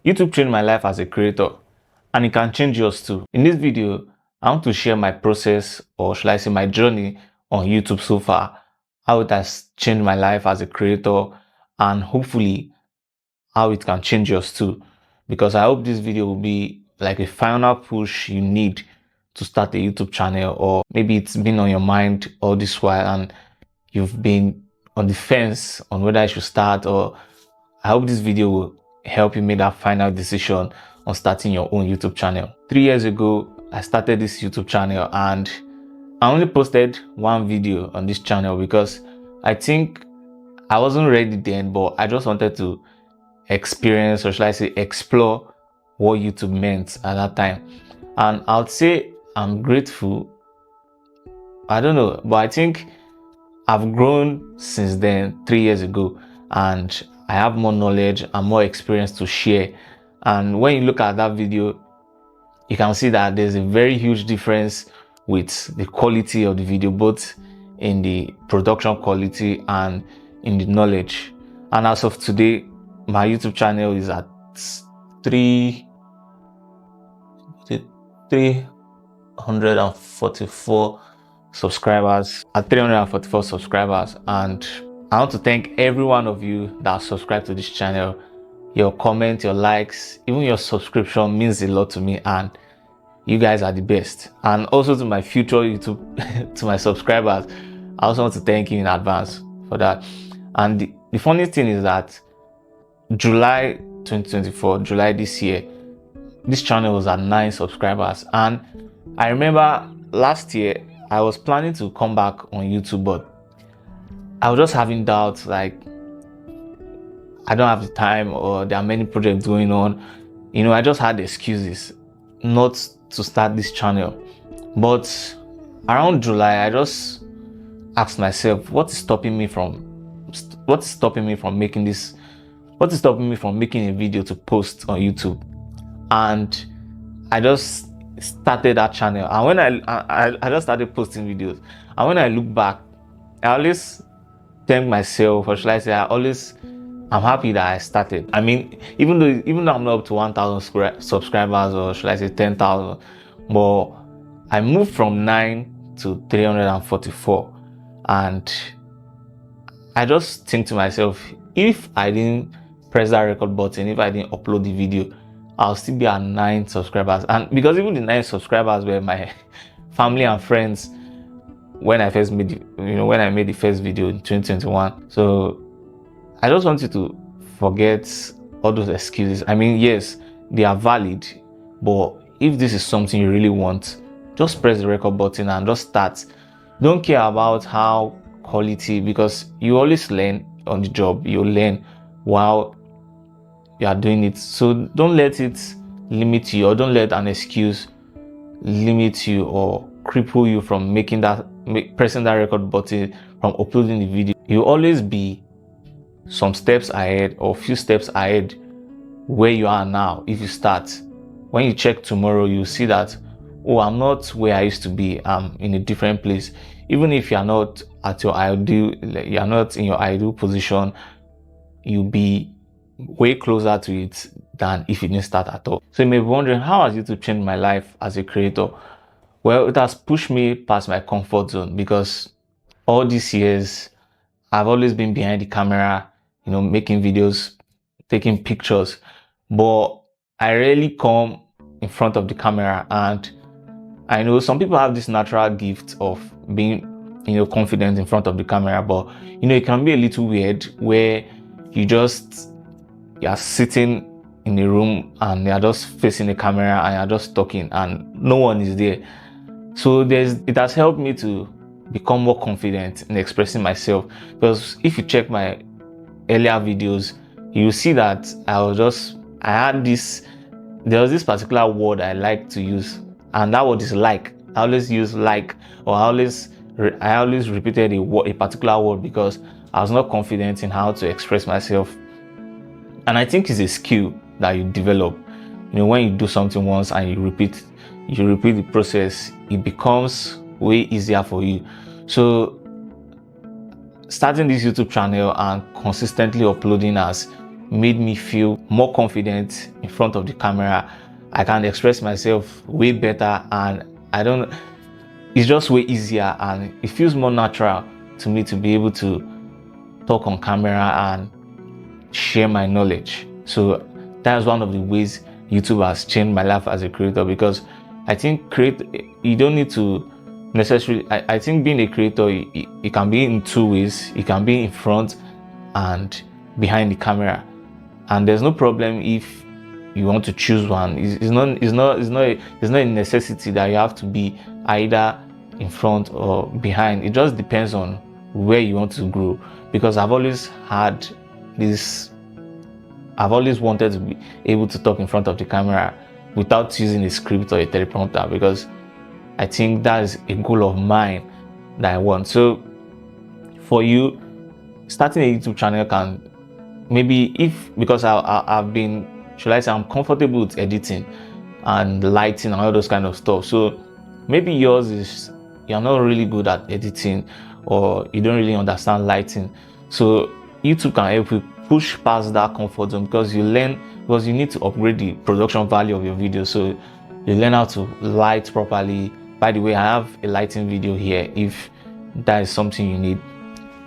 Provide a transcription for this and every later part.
YouTube changed my life as a creator, and it can change yours too. In this video, I want to share my process, or should I say my journey on YouTube so far, how it has changed my life as a creator, and hopefully how it can change yours too. Because I hope this video will be like a final push you need to start a YouTube channel, or maybe it's been on your mind all this while and you've been on the fence on whether I should start, or I hope this video will help you make that final decision on starting your own YouTube channel. 3 years ago, I started this YouTube channel and I only posted one video on this channel because I think I wasn't ready then, but I just wanted to experience, or should I say explore, what YouTube meant at that time. And I would say I'm grateful. I don't know, but I think I've grown since then, 3 years ago, and I have more knowledge and more experience to share. And when you look at that video, you can see that there's a very huge difference with the quality of the video, both in the production quality and in the knowledge. And as of today, my YouTube channel is at 344 subscribers, and I want to thank every one of you that subscribed to this channel. Your comment, your likes, even your subscription means a lot to me, and you guys are the best. And also to my future YouTube to my subscribers, I also want to thank you in advance for that. And the funny thing is that July 2024, July this year, this channel was at 9 subscribers. And I remember last year I was planning to come back on YouTube, but I was just having doubts, like I don't have the time, or there are many projects going on. I just had excuses not to start this channel. But around July, I just asked myself, what is stopping me from making a video to post on YouTube? And I just started that channel, and when I just started posting videos. And when I look back, I always thank myself, or should I say I'm happy that I started. I mean, even though I'm not up to 1,000 subscribers, or should I say 10,000, but I moved from 9 to 344. And I just think to myself, if I didn't press that record button, if I didn't upload the video, I'll still be at 9 subscribers. And because even the 9 subscribers were my family and friends when I first made when I made the first video in 2021. So I just want you to forget all those excuses. I mean, yes, they are valid, but if this is something you really want, just press the record button and just start. Don't care about how quality, because you always learn on the job. You learn while you are doing it. So don't let it limit you, or don't let an excuse limit you or cripple you from pressing that record button, from uploading the video. You'll always be some steps ahead, or few steps ahead where you are now. If you start, when you check tomorrow, you'll see that, oh, I'm not where I used to be. I'm in a different place. Even if you're not at your ideal, you're not in your ideal position, you'll be way closer to it than if you didn't start at all. So you may be wondering, how has YouTube changed my life as a creator? Well, it has pushed me past my comfort zone, because all these years I've always been behind the camera, making videos, taking pictures, but I rarely come in front of the camera. And I know some people have this natural gift of being, confident in front of the camera, but it can be a little weird where you're sitting in a room and you're just facing the camera and you're just talking and no one is there. So it has helped me to become more confident in expressing myself, because if you check my earlier videos, you see that there was this particular word I like to use, and that word is like. I always use like, or I always repeated a particular word because I was not confident in how to express myself. And I think it's a skill that you develop. When you do something once and you repeat the process, it becomes way easier for you. So starting this YouTube channel and consistently uploading has made me feel more confident in front of the camera. I can express myself way better, and it's just way easier, and it feels more natural to me to be able to talk on camera and share my knowledge. So that's one of the ways YouTube has changed my life as a creator, because I think you don't need to necessarily, I think being a creator, it can be in two ways. It can be in front and behind the camera, and there's no problem if you want to choose one. It's not a necessity that you have to be either in front or behind. It just depends on where you want to grow, because I've always wanted to be able to talk in front of the camera without using a script or a teleprompter, because I think that is a goal of mine that I want. So for you, starting a YouTube channel can maybe, because I've been, should I say, I'm comfortable with editing and lighting and all those kind of stuff. So maybe yours is, you're not really good at editing, or you don't really understand lighting. So YouTube can help you push past that comfort zone, because you need to upgrade the production value of your video. So you learn how to light properly. By the way, I have a lighting video here if that is something you need,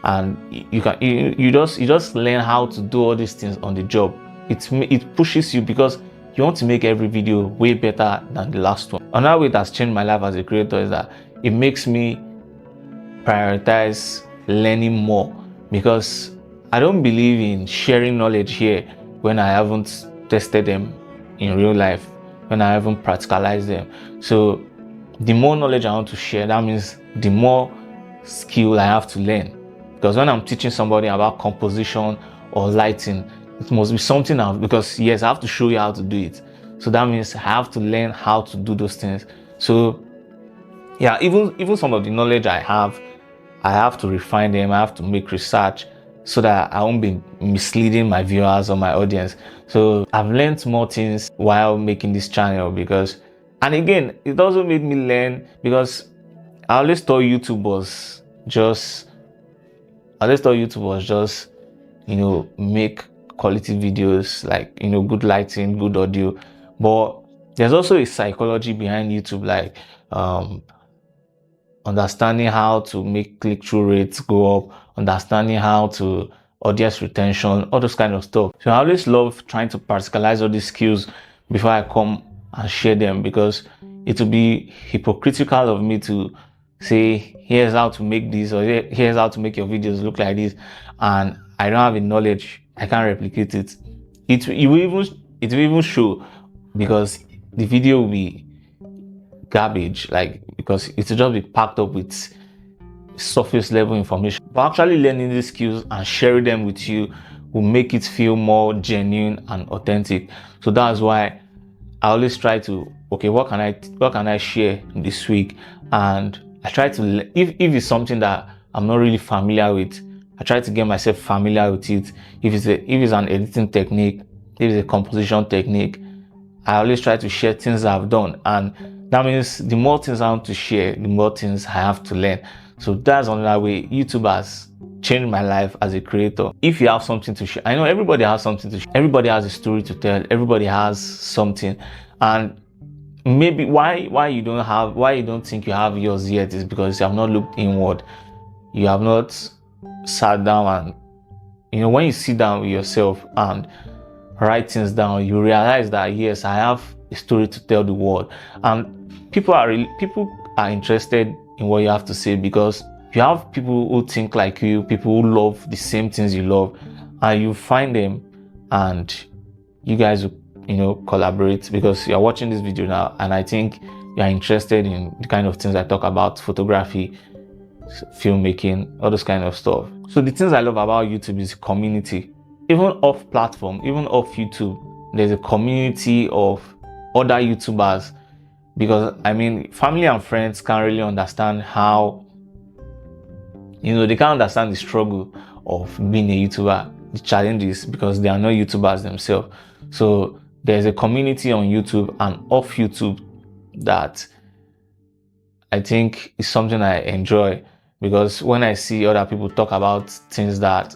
and you just learn how to do all these things on the job. It pushes you, because you want to make every video way better than the last one. Another way that's changed my life as a creator is that it makes me prioritize learning more, because I don't believe in sharing knowledge here when I haven't tested them in real life, when I haven't practicalized them. So the more knowledge I want to share, that means the more skill I have to learn. Because when I'm teaching somebody about composition or lighting, it must be something else, because yes, I have to show you how to do it. So that means I have to learn how to do those things. So yeah, even some of the knowledge I have to refine them. I have to make research so that I won't be misleading my viewers or my audience. So I've learned more things while making this channel, and again, it also made me learn, because I always thought YouTube was just, make quality videos, like, good lighting, good audio. But there's also a psychology behind YouTube, like understanding how to make click-through rates go up, understanding how to audience retention, all those kind of stuff. So I always love trying to practicalize all these skills before I come and share them, because it would be hypocritical of me to say, here's how to make this, or here's how to make your videos look like this, and I don't have the knowledge, I can't replicate it. It will even show, because the video will be garbage, like, because it will just be packed up with surface level information. But actually learning these skills and sharing them with you will make it feel more genuine and authentic. So that's why I always try to, okay, what can I share this week? And I try to, if it's something that I'm not really familiar with, I try to get myself familiar with it. If it's an editing technique, if it's a composition technique, I always try to share things I've done. And that means the more things I want to share, the more things I have to learn. So that's another way YouTube has changed my life as a creator. If you have something to share, I know everybody has something to share. Everybody has a story to tell. Everybody has something. And maybe why you don't think you have yours yet is because you have not looked inward. You have not sat down, and when you sit down with yourself and write things down, you realize that yes, I have a story to tell the world, and people are interested in what you have to say, because you have people who think like you, people who love the same things you love, and you find them and you guys will collaborate, because you're watching this video now and I think you're interested in the kind of things I talk about: photography, filmmaking, all those kind of stuff. So the things I love about YouTube is community. Even off platform, even off YouTube, there's a community of other YouTubers, because family and friends can't really understand how, they can't understand the struggle of being a YouTuber, the challenges, because they are not YouTubers themselves. So there's a community on YouTube and off YouTube that I think is something I enjoy, because when I see other people talk about things that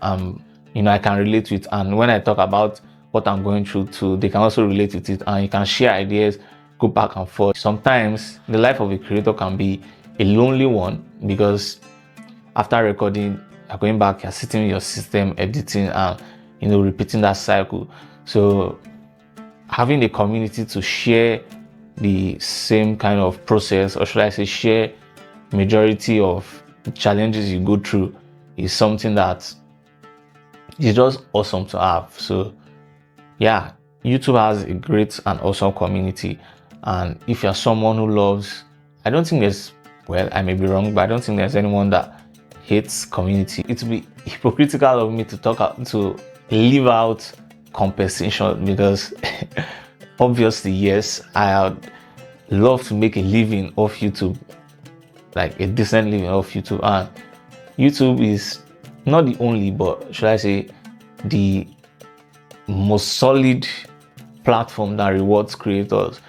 I'm I can relate with, and when I talk about what I'm going through too, they can also relate with it, and you can share ideas, go back and forth. Sometimes the life of a creator can be a lonely one, because after recording, you're going back, you're sitting in your system, editing, and repeating that cycle. So having a community to share the same kind of process, or should I say share majority of challenges you go through, is something that is just awesome to have. So yeah, YouTube has a great and awesome community. And if you're someone who loves, I don't think there's, well, I may be wrong, but I don't think there's anyone that hates community. It would be hypocritical of me to leave out compensation, because obviously, yes, I would love to make a living off YouTube, like a decent living off YouTube. And YouTube is not the only, but should I say the most solid platform that rewards creators.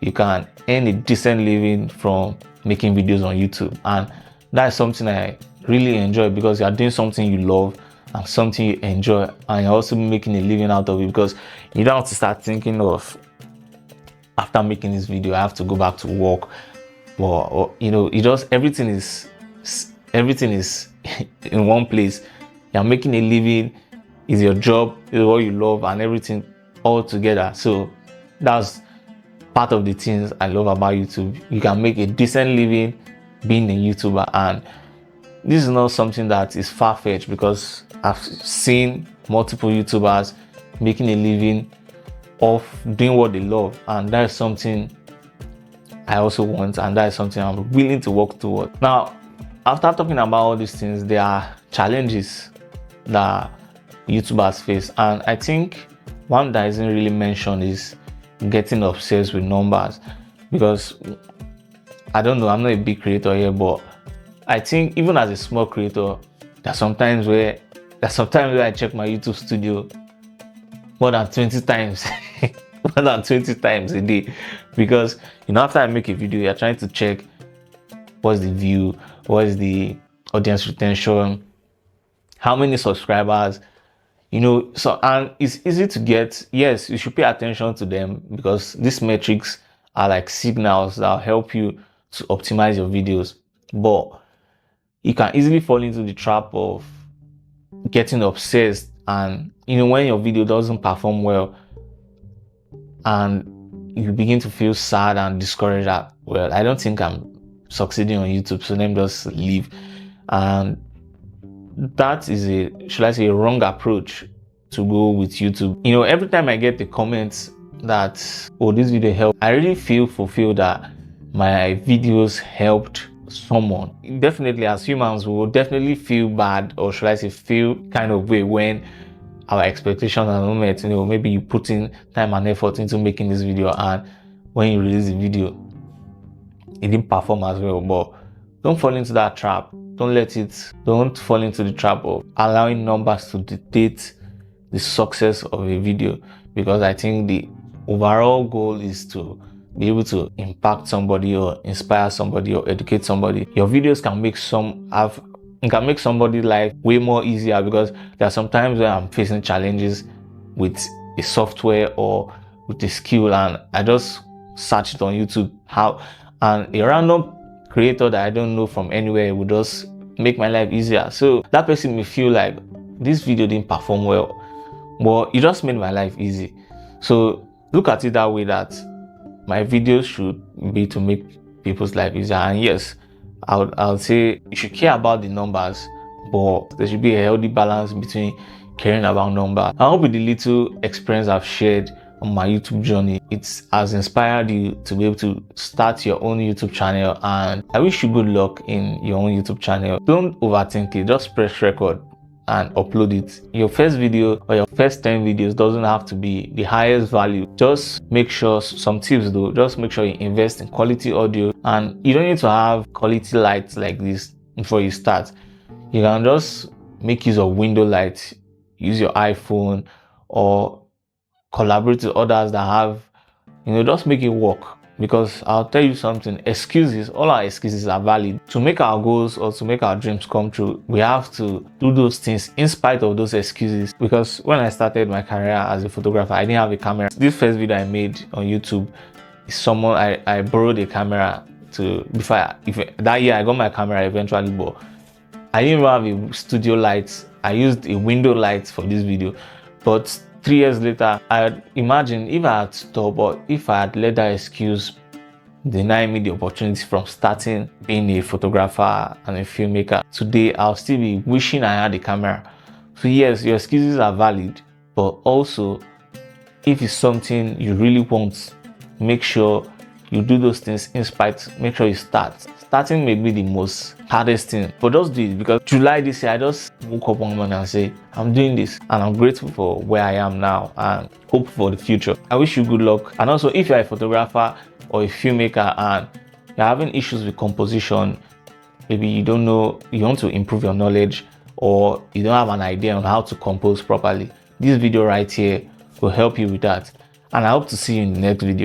You can earn a decent living from making videos on YouTube, and that's something I really enjoy, because you are doing something you love and something you enjoy, and you're also making a living out of it, because you don't have to start thinking of, after making this video I have to go back to work, or it just everything is in one place. You're making a living, is your job, is what you love, and everything all together. So that's part of the things I love about YouTube. You can make a decent living being a YouTuber, and this is not something that is far-fetched, because I've seen multiple YouTubers making a living of doing what they love, and that is something I also want, and that is something I'm willing to work towards. Now, after talking about all these things, there are challenges that YouTubers face, and I think one that isn't really mentioned is getting obsessed with numbers. Because I don't know, I'm not a big creator here, but I think even as a small creator, there's sometimes where I check my YouTube studio more than 20 times more than 20 times a day, because after I make a video, you're trying to check what's the view, what is the audience retention, how many subscribers, so, and it's easy to get. Yes, you should pay attention to them, because these metrics are like signals that will help you to optimize your videos. But you can easily fall into the trap of getting obsessed, and when your video doesn't perform well, and you begin to feel sad and discouraged that, well, I don't think I'm succeeding on YouTube, so let me just leave. And that is a wrong approach to go with YouTube. Every time I get the comments that, oh, this video helped, I really feel fulfilled that my videos helped someone. Definitely, as humans, we will definitely feel bad, or feel kind of way, when our expectations are not met. Maybe you put in time and effort into making this video, and when you release the video, it didn't perform as well. But don't fall into that trap. Don't fall into the trap of allowing numbers to dictate the success of a video, because I think the overall goal is to be able to impact somebody, or inspire somebody, or educate somebody. Your videos can make somebody's life way more easier, because there are some times where I'm facing challenges with a software or with a skill, and I just search it on YouTube and a random creator that I don't know from anywhere would just make my life easier. So that person may feel like, this video didn't perform well, but it just made my life easy. So look at it that way, that my videos should be to make people's life easier. And yes, I'll say you should care about the numbers, but there should be a healthy balance between caring about numbers. I hope with the little experience I've shared on my YouTube journey, it has inspired you to be able to start your own YouTube channel, and I wish you good luck in your own YouTube channel. Don't overthink it, just press record and upload it. Your first video or your first 10 videos doesn't have to be the highest value. Just make sure, some tips though, just make sure you invest in quality audio, and you don't need to have quality lights like this before you start. You can just make use of window lights, use your iPhone, or collaborate with others that have, just make it work. because I'll tell you something, excuses, all our excuses are valid. To make our goals or to make our dreams come true, we have to do those things in spite of those excuses. Because when I started my career as a photographer, I didn't have a camera. This first video I made on YouTube is someone I borrowed a camera to that year I got my camera eventually, but I didn't even have a studio light. I used a window light for this video. But 3 years later, I imagine if I had stopped, or if I had let that excuse deny me the opportunity from starting being a photographer and a filmmaker, today I'll still be wishing I had a camera. So yes, your excuses are valid, but also if it's something you really want, make sure you do those things in spite. Make sure you start. Starting may be the most hardest thing, but just do it. Because July this year, I just woke up one morning and say, I'm doing this, and I'm grateful for where I am now and hope for the future. I wish you good luck. And also, if you're a photographer or a filmmaker and you're having issues with composition, maybe you don't know, you want to improve your knowledge, or you don't have an idea on how to compose properly, this video right here will help you with that. And I hope to see you in the next video.